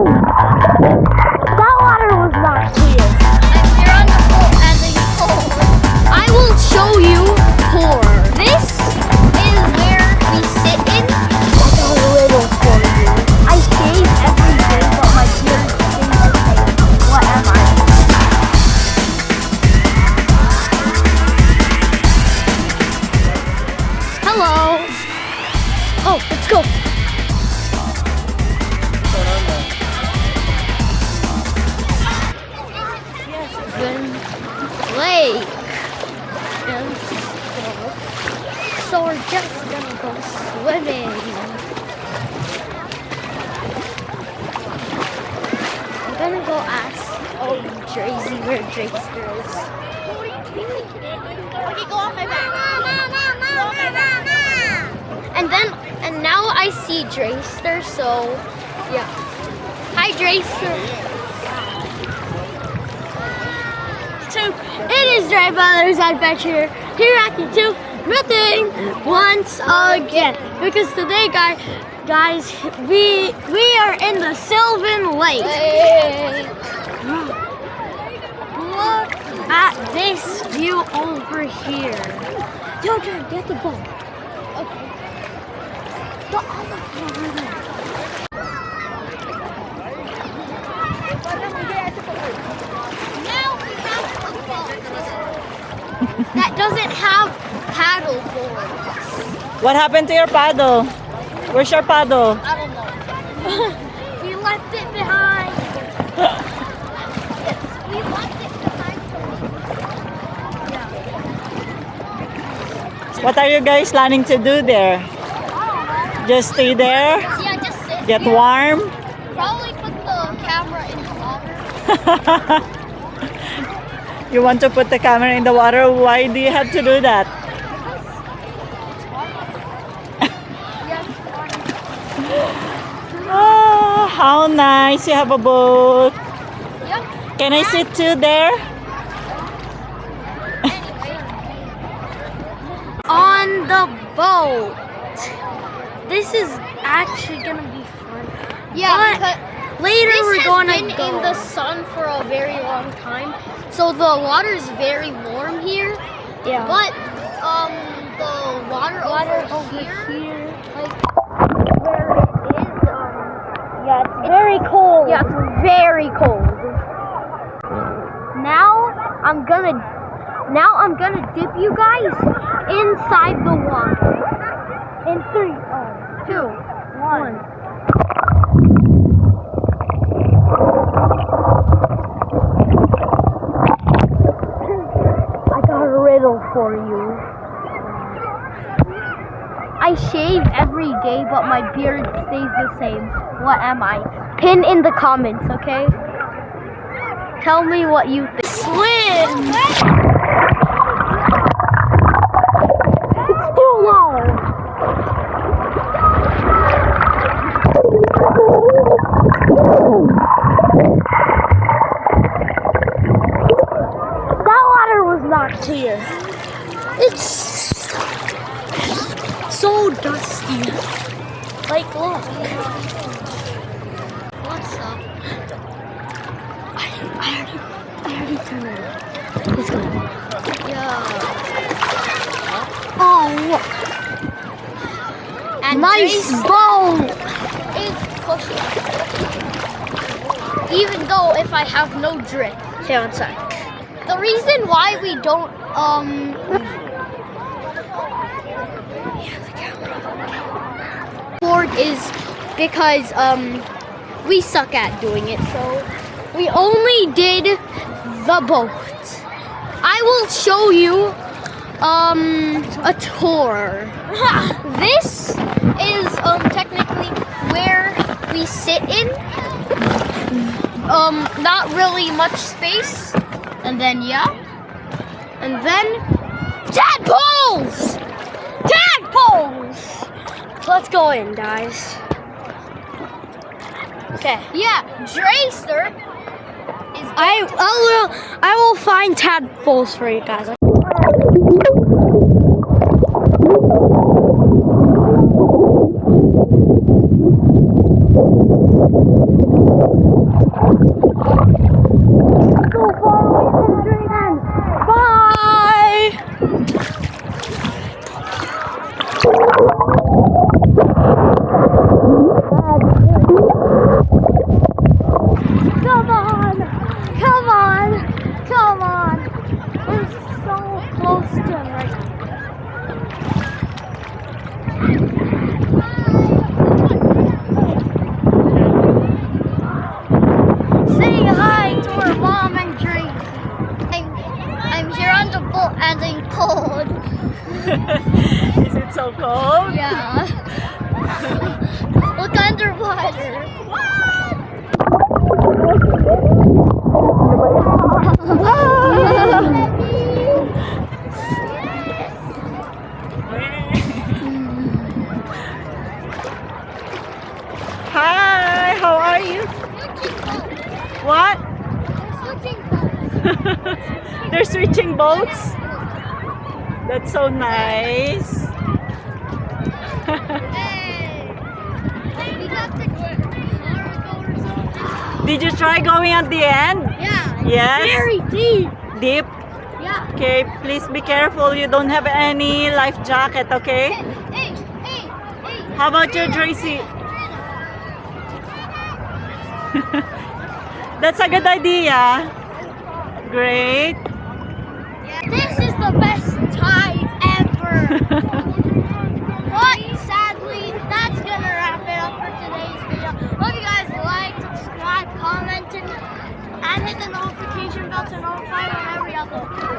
That water was not clear. And you're on the boat and the pole. I will show you pour. This is where we sit in. I got a riddle for you. I shave every day, but my beard stays the same. What am I? Hello. Oh, let's go. Sylvan Lake. And so we're just gonna go swimming. I'm gonna go ask Tracy where Drayster is. Okay, go off my back. And now I see Drayster, so yeah. Hi, Drayster. So it is Dry Brothers Adventure here at you do nothing once again, because today, guys, we are in the Sylvan Lake. Look at this view over here. Yo, John, get the boat. Okay. Now we have a boat that doesn't have paddle boards. What happened to your paddle? Where's your paddle? I don't know. We left it behind. We left it behind. Yeah. What are you guys planning to do there? Just stay there? Yeah, just sit Get here. warm? Probably put the camera in the water. You want to put the camera in the water? Why do you have to do that? Oh, how nice. You have a boat. Yep. Can I sit too there? On the boat. This is actually gonna be fun. Yeah, because later we're gonna go in the sun for a very long time, so the water is very warm here. Yeah. But the water over here, like where it is, Yeah, it's very cold. yeah, it's very cold. Now I'm gonna dip you guys inside the water. In 3, 2, 1. I got a riddle for you. I shave every day, but my beard stays the same. What am I? Pin in the comments, okay? Tell me what you think. Swim! It's too low. That water was not clear. It's so dusty. Like, look. What's up? I already turned it on. Let's go. Yeah. Oh, look. And Nice Jace boat. is pushing. Even though if I have no drip. Okay, one sec. The reason why we don't board is because we suck at doing it, so we only did the boat. I will show you a tour. This is technically where we sit in. Not really much space. And then yeah. And then tadpoles! Tadpoles! Let's go in, guys. Okay. Yeah, Drayster is I will find tadpoles for you guys. So far away from Drayden. Bye! Come on! Come on! Come on! We're so close to him right now. Saying hi to our mom and Drake. I'm here on the boat and I'm cold. Is it so cold? Yeah. Look underwater. Hi, how are you? What? They're switching boats? That's so nice. Did you try going at the end? Yeah. Yes. Very deep. Deep? Yeah. Okay, please be careful. You don't have any life jacket, okay? Hey. How about you, Tracy? That's a good idea. Great. This is the best time ever. But sadly, that's gonna wrap it up for today's video. Hope you guys like, subscribe, comment, and hit the notification bell to notify whenever we upload.